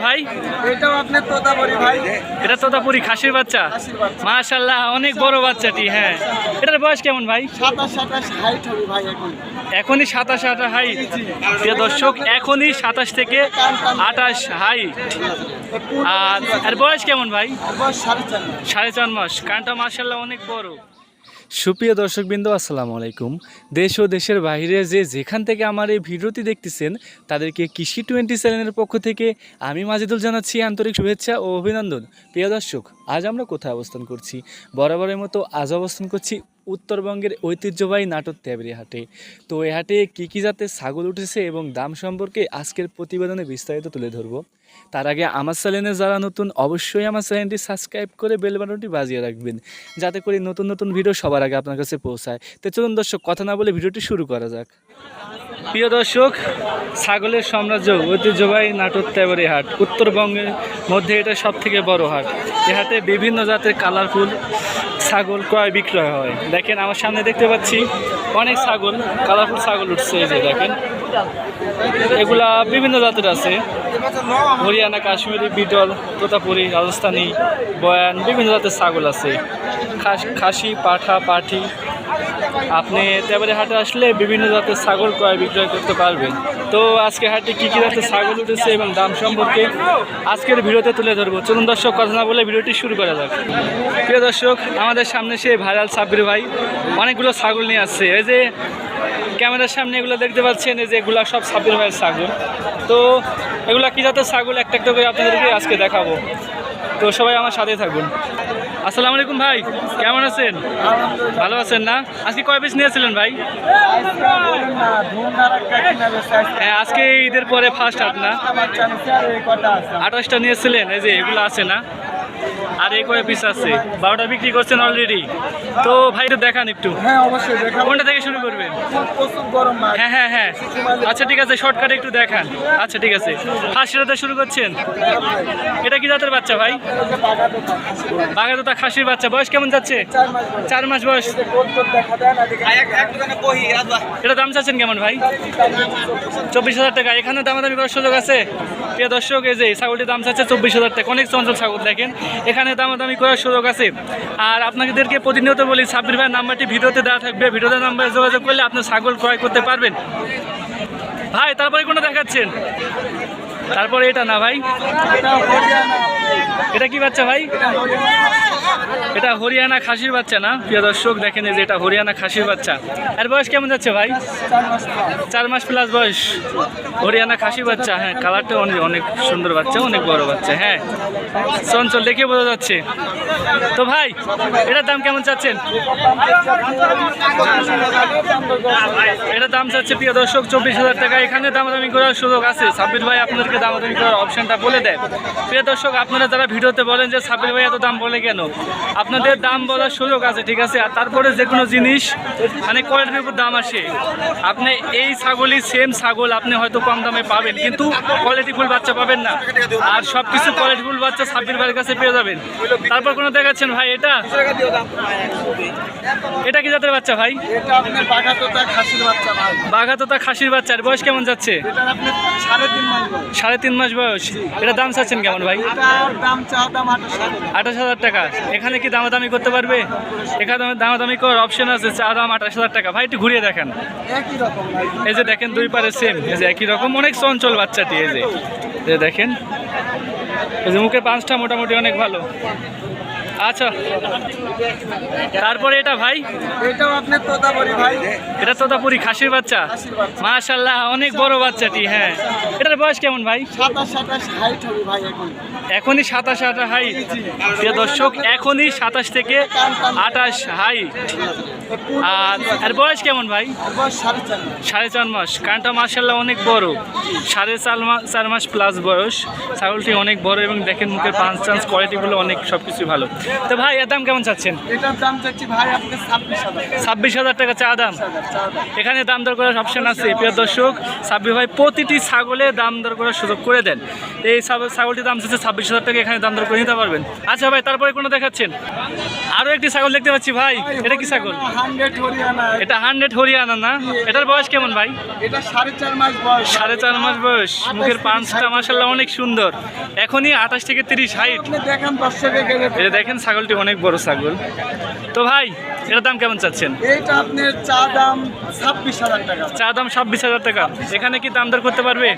ভাই? এটাও আপনার তোতাপুরি ভাই। এটা তোতাপুরি খাসির বাচ্চা, মাশাআল্লাহ অনেক বড় বাচ্চাটি। হ্যাঁ, এটার বয়স কেমন ভাই? 27-28 হাইট হবে ভাই এখন। এখনই 27-28 হাইট। প্রিয় দর্শক, এখনই 27 থেকে 28 হাইট। আর বয়স কেমন ভাই? বয়স 4.5 মাস। 4.5 মাস। কানটা মাশাআল্লাহ অনেক বড়। সুপ্রিয় দর্শকবৃন্দ, আসসালামু আলাইকুম। দেশ ও দেশের বাইরে যেখান থেকে আমার এই ভিডিওটি দেখতেছেন তাদেরকে কৃষি 20 চ্যানেলের পক্ষ থেকে আমি মাজিদুল জানাচ্ছি আন্তরিক শুভেচ্ছা ও অভিনন্দন। প্রিয় দর্শক, আজ আমরা কোথায় অবস্থান করছি? বরাবরের মতো আজ অবস্থান করছি উত্তরবঙ্গের ঐতিহ্যবাহী নাটোর তেবরি হাটে। তো এই হাটে কী জাতের ছাগল উঠেছে এবং দাম সম্পর্কে আজকের প্রতিবেদনে বিস্তারিত তুলে ধরবো। তার আগে আমার চ্যানেলে যারা নতুন, অবশ্যই আমার চ্যানেলটি সাবস্ক্রাইব করে বেল বাটনটি বাজিয়ে রাখবেন, যাতে করে নতুন নতুন ভিডিও সবার আগে আপনার কাছে পৌঁছায়। তো চলুন দর্শক, কথা না বলে ভিডিওটি শুরু করা যাক। প্রিয় দর্শক, ছাগলের সাম্রাজ্য ঐতিহ্যবাহী নাটোর তেবরি হাট, উত্তরবঙ্গের মধ্যে এটা সবথেকে বড় হাট। এ হাটে বিভিন্ন জাতের কালারফুল ছাগল ক্রয় বিক্রয় হয়। দেখেন আমার সামনে দেখতে পাচ্ছি অনেক ছাগল, কালারফুল ছাগল উঠছে। এই যে দেখেন, এগুলা বিভিন্ন জাতের আছে, হরিয়ানা, কাশ্মীরি, বিটল, তোতাপুরি, রাজস্থানি, বয়ান, বিভিন্ন জাতের ছাগল আছে। খাসি, পাঠা, পাঠি। আপনি তেবারে হাটে আসলে বিভিন্ন জাতের ছাগল ক্রয় বিক্রয় করতে পারবেন। তো আজকে হাটে কী জাতের ছাগল উঠেছে এবং দাম সম্পর্কে আজকের ভিডিওতে তুলে ধরবো। চলুন দর্শক, কথা না বলে ভিডিওটি শুরু করা যাক। প্রিয় দর্শক, আমাদের সামনে সেই ভাইরাল সাব্বির ভাই অনেকগুলো ছাগল নিয়ে আসছে। এই যে ক্যামেরার সামনে এগুলো দেখতে পাচ্ছেন, এই যে এগুলো সব সাব্বির ভাইয়ের ছাগল। তো এগুলা কী জাতের ছাগল একটা একটা করে আপনাদেরকে আজকে দেখাবো। তো সবাই আমার সাথে থাকুন। আসসালামু আলাইকুম ভাই, কেমন আছেন? ভালো আছেন না? আজকে কয় পিস নিয়েছিলেন ভাই? হ্যাঁ, আজকে ঈদের পরে ফার্স্ট হাট না? 28টা নিয়েছিলেন। এই যে এগুলো আছে না? আর এই কয় পিস আছে? 12টা বিক্রি করছেন অলরেডি। তো ভাই তো দেখান একটু। হ্যাঁ অবশ্যই দেখাবো। কোনটা থেকে শুরু করবেন? প্রচুর গরম মাছ। হ্যাঁ হ্যাঁ হ্যাঁ, আচ্ছা ঠিক আছে, শর্টকাটে একটু দেখান। আচ্ছা ঠিক আছে, ফার্স্ট শুরু করছেন। এটা কি জাতের বাচ্চা ভাই? বাঘাতোতা খাসির বাচ্চা। বয়স কেমন যাচ্ছে? 4 মাস বয়স। এটা দাম চাচ্ছেন কেমন ভাই? 24,000 টাকা। এখানে দামাদামি করার সুযোগ আছে? প্রিয় দর্শক, এই যে ছাগলটির দাম চাচ্ছে 24,000 টাকা। অনেক চঞ্চল ছাগল, দেখেন এখানে দামাদামি করার সুযোগ আছে। আর আপনাদেরকে প্রতিনিয়ত বলি, সাব্বির ভাইয়ের নাম্বারটি ভিডিওতে দেওয়া থাকবে, ভিডিওতে নাম্বারে যোগাযোগ করলে আপনি ছাগল ক্রয় করতে পারবেন। ভাই তারপরে কোনটা দেখাচ্ছেন? তারপরে এটা না ভাই? এটা কি বাচ্চা ভাই? এটা হরিয়ানা খাসির বাচ্চা না? প্রিয় দর্শক দেখেন, এই যে এটা হরিয়ানা খাসির বাচ্চা। এর বয়স কেমন যাচ্ছে ভাই? 4 মাস প্লাস বয়স। হরিয়ানা খাসির বাচ্চা। হ্যাঁ, কালারটা অনেক সুন্দর বাচ্চা, অনেক বড় বাচ্চা। হ্যাঁ, চঞ্চল দেখে বোঝা যাচ্ছে। তো ভাই এটার দাম কেমন চাচ্ছেন? এটার দাম চাচ্ছে প্রিয় দর্শক 24,000 টাকা। এখানে দামাদামি করার সুযোগ আছে। সাব্বির ভাই আপনাদেরকে দামাদামি করার অপশনটা বলে দেয়। প্রিয় দর্শক, আপনারা যারা ভিডিওতে বলেন যে সাব্বির ভাই এত দাম বলে কেন, আপনাদের দাম বলার সুযোগ আছে, ঠিক আছে। আর তারপরে যে কোনো জিনিস মানে কোয়ালিটির উপর দাম আসে। আপনি এই ছাগলই সেম ছাগল আপনি হয়তো কম দামে পাবেন, কিন্তু কোয়ালিটিফুল বাচ্চা পাবেন না। আর সব কিছু কোয়ালিটিফুল বাচ্চা সাব্বির ভাইয়ের কাছে পেয়ে যাবেন। তারপর কোনো দেখাচ্ছেন ভাই? এটা কি জাতের বাচ্চা ভাই? এটা আপনার বাঘাতোতা খাসির বাচ্চা ভাই। বাঘাতোতা খাসির বাচ্চা। আর বয়স কেমন যাচ্ছে? এটা আপনার 3.5 মাস বয়স। 3.5 মাস বয়স। এটা দাম চাচ্ছেন কেমন ভাই? এটার দাম চাওয়া দাম 28,000 টাকা। এখানে কি দামাদামি করতে পারবে? এখানে দামাদামি করার অপশন আছে। চা দাম 28,000 টাকা। ভাই একটু ঘুরিয়ে দেখেন। একই রকম ভাই। এই যে দেখেন, দুই পারে সেম, এই যে একই রকম, অনেক চঞ্চল বাচ্চাটি। এই যে দেখেন, এই যে মুখের পাঁচটা মোটামুটি অনেক ভালো। আচ্ছা, তারপরে এটা ভাই? এটাও আপনার তোতাপুরি ভাই। এটা তোতাপুরি খাসির বাচ্চা, মাশাআল্লাহ অনেক বড় বাচ্চাটি। হ্যাঁ, এটার বয়স কেমন ভাই? 27-28 হাইট হবে ভাই এখন। এখনই 27-28 হাইট। প্রিয় দর্শক, এখনই 27 থেকে 28 হাইট। আর বয়স কেমন ভাই? বয়স 4.5 মাস। 4.5 মাস। কানটা মাশাআল্লাহ অনেক বড়। 4.5 মাস প্লাস বয়স। ছাগলটি অনেক বড় এবং দেখেন মুখের পাঁচ চান্স কোয়ালিটিগুলো অনেক সব কিছু ভালো। তো ভাই এর দাম কেমন চাচ্ছেন? এটার দাম চাচ্ছি ভাই আপনি 26,000 26,000 টাকা চা দাম। চা দাম। এখানে দাম দর করার অপশন আছে প্রিয় দর্শক। সাব্বির ভাই প্রতিটি ছাগলে দাম দর করার সুযোগ করে দেন। এই ছাগলটির দাম হচ্ছে 26,000 টাকা, এখানে দাম দর করে নিতে পারবেন। আচ্ছা ভাই, তারপরে কোনো দেখাচ্ছেন? আরও একটি ছাগল দেখতে পাচ্ছি ভাই, এটা কি ছাগল? 100 হরিয়ানা। এটা 100 হরিয়ানা না? এটার বয়স কেমন ভাই? এটা 4.5 মাস বয়স। 4.5 মাস বয়স। মুখের পাঁচটা মাশাআল্লাহ অনেক সুন্দর। এখনই 28 থেকে 30 হাইট। আপনি দেখেন দর্শকে গেলে এই যে দেখেন ছাগলটি অনেক বড় ছাগল। তো ভাই এটার দাম কেমন চাচ্ছেন? এইটা আপনার চা দাম 26,000 টাকা। চা দাম 26,000 টাকা। এখানে কি দাম দর করতে পারবে?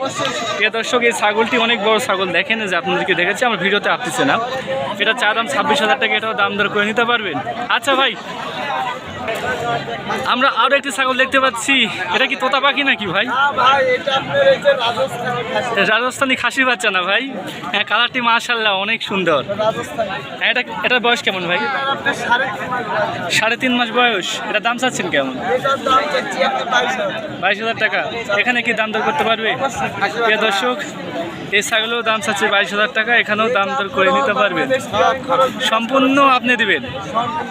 প্রিয় দর্শক, এই ছাগলটি অনেক বড় ছাগল। দেখেন যে আপনাদেরকে দেখেছি, আমার ভিডিওতে আসতেছে না। এটা চা দাম 26,000 টাকা, এটাও দাম দর করে নিতে পারবেন। আচ্ছা ভাই, আমরা আরো একটি ছাগল দেখতে পাচ্ছি। এটা কি তোতা পাখি নাকি ভাই? না ভাই, এটা আপনার এই যে রাজস্থানি খাসি। রাজস্থানি খাসি বাচ্চা না ভাই? হ্যাঁ, কালারটি মাশাআল্লাহ অনেক সুন্দর। রাজস্থানি। হ্যাঁ, এটার বয়স কেমন ভাই? এটা আপনার 3.5 মাস বয়স। 3.5 মাস বয়স। এটার দাম চাচ্ছেন কেমন? এটার দাম চাচ্ছি আপনি 22,000। 22,000 টাকা। এখানে কি দাম দর করতে পারবে? প্রিয় দর্শক, এই ছাগলেও দাম চাচ্ছে 22,000 টাকা, এখানেও দাম দর করে নিতে পারবেন। সম্পূর্ণ আপনি দিবেন।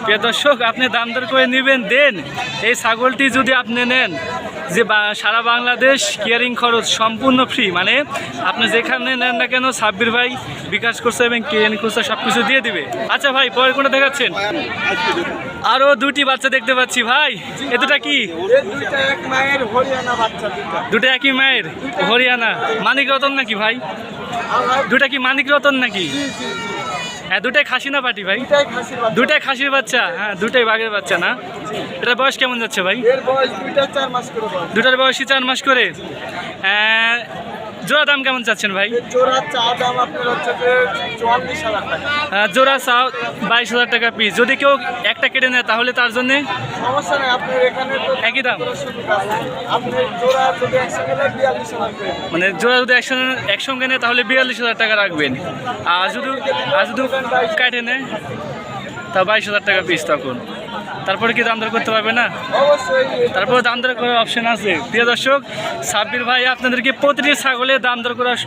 প্রিয় দর্শক, আপনি দাম দর করে নেবেন দেন। এই ছাগলটি যদি আপনি নেন, যে সারা বাংলাদেশ কেয়ারিং খরচ সম্পূর্ণ ফ্রি, মানে আপনি যেখানে নেন না কেন সাব্বির ভাই বিকাশ করছে এবং কেয়ারিং করছে সব কিছু দিয়ে দিবে। আচ্ছা ভাই, পরে কোনটা দেখাচ্ছেন? আরও দুটি বাচ্চা দেখতে পাচ্ছি ভাই। এ দুটা কি? এই দুইটা এক মায়ের হরিয়ানা বাচ্চা দুইটা। দুটো একই মায়ের হরিয়ানা। মানিক রতন নাকি ভাই? আমার দুটা কি মানিক রতন নাকি? জি, জি, জি। হ্যাঁ, দুটাই খাসি না পাটি ভাই? দুইটাই খাসির বাচ্চা। দুটাই খাসির বাচ্চা। হ্যাঁ, দুটাই বাঘের বাচ্চা না? এটার বয়স কেমন যাচ্ছে ভাই? এর বয়স দুইটা 4 মাস করে বয়স। দুটার বয়সই 4 মাস করে। জোড়া দাম কেমন চাচ্ছেন ভাই? এর জোড়া চা দাম আপনার হচ্ছে যে 44,000 টাকা। জোড়া চাও 22,000 টাকা পিস। যদি কেউ একটা কেটে নেয় তাহলে তার জন্যে সমস্যা নেই, আপনার এখানে তো একই দাম। সুবিধা আছে। আপনার জোড়া যদি একসঙ্গে নেয় 42,000 করে। মানে জোড়া যদি একসঙ্গে নেয় তাহলে 42,000 টাকা রাখবেন। আর যদি কাটে নেয় তা 22,000 টাকা পিস। তখন তারপরে কি দাম দর করতে পারবে না? অবশ্যই। তারপরে দাম দর করার অপশন আছে। প্রিয় দর্শক, সাব্বির ভাই আপনাদেরকে প্রতিটি ছাগলে দাম দর করার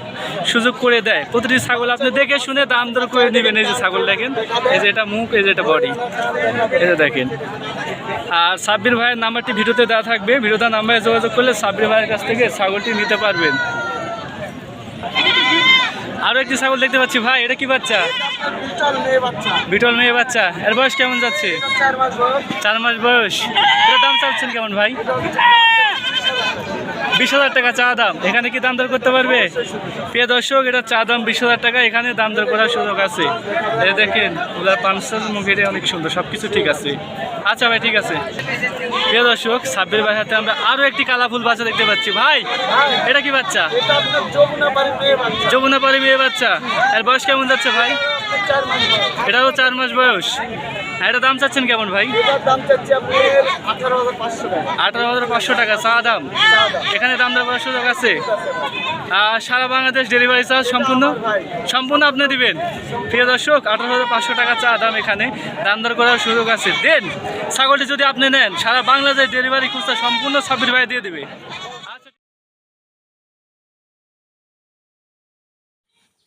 সুযোগ করে দেয়। প্রতিটি ছাগল আপনি দেখে শুনে দাম দর করে নেবেন। এই যে ছাগল দেখেন, এই যে এটা মুখ, এই যে এটা বডি, এই যে দেখেন। আর সাব্বির ভাইয়ের নাম্বারটি ভিডিওতে দেওয়া থাকবে। ভিডিওতে নাম্বারে যোগাযোগ করলে সাব্বির ভাইয়ের কাছ থেকে ছাগলটি নিতে পারবেন। আরও একটি ছাগল দেখতে পাচ্ছি ভাই, এটা কি বাচ্চা? বিটল মেয়ে বাচ্চা। বিটল মেয়ে বাচ্চা। এর বয়স কেমন যাচ্ছে? 4 মাস বয়স। 4 মাস বয়স। এটার দাম চাচ্ছেন কেমন ভাই? 20,000 টাকা চা দাম। এখানে কি দাম দর করতে পারবে? প্রিয় দর্শক, এটা চা দাম 20,000 টাকা, এখানে দাম দর করার সুযোগ আছে। এই দেখেন ওগুলা পাঁচশোর মুখের অনেক সুন্দর, সব কিছু ঠিক আছে। আচ্ছা ভাই, ঠিক আছে। প্রিয় দর্শক, সাব্বির ভাই হাতে আমরা আরও একটি কালাফুল বাচ্চা দেখতে পাচ্ছি ভাই। এটা কি বাচ্চা? এটা আপনার যমুনাপাড়ি মেয়ে বাচ্চা। যমুনাপাড়ি মেয়ে বাচ্চা। এর বয়স কেমন যাচ্ছে ভাই? 4 মাস বয়স। এটাও 4 মাস বয়স। এটা দাম চাচ্ছেন কেমন ভাই? এটার দাম চাচ্ছি আপনার 18,500 টাকা। 18,500 টাকা চা দাম। এখানে দাম দর করার সুযোগ আছে। আর সারা বাংলাদেশ ডেলিভারি চার্জ সম্পূর্ণ আপনি দিবেন। প্রিয় দর্শক, 18,500 টাকা চা দাম। এখানে দাম দর করার সুযোগ আছে। দেন ছাগলটি যদি আপনি নেন, সারা বাংলাদেশ ডেলিভারি খুচরা সম্পূর্ণ সাব্বির ভাই দিয়ে দেবে।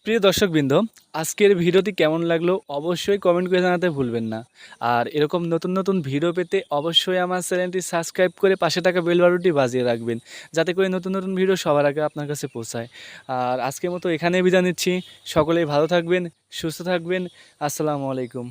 প্রিয় দর্শকবৃন্দ, আজকের ভিডিওটি কেমন লাগলো অবশ্যই কমেন্ট করে জানাতে ভুলবেন না। আর এরকম নতুন নতুন ভিডিও পেতে অবশ্যই আমার চ্যানেলটি সাবস্ক্রাইব করে পাশে থাকা বেল বাটনটি বাজিয়ে রাখবেন, যাতে করে নতুন নতুন ভিডিও সবার আগে আপনার কাছে পৌঁছায়। আর আজকের মতো এখানেই বিদায় নিচ্ছি। সকলেই ভালো থাকবেন, সুস্থ থাকবেন। আসসালামু আলাইকুম।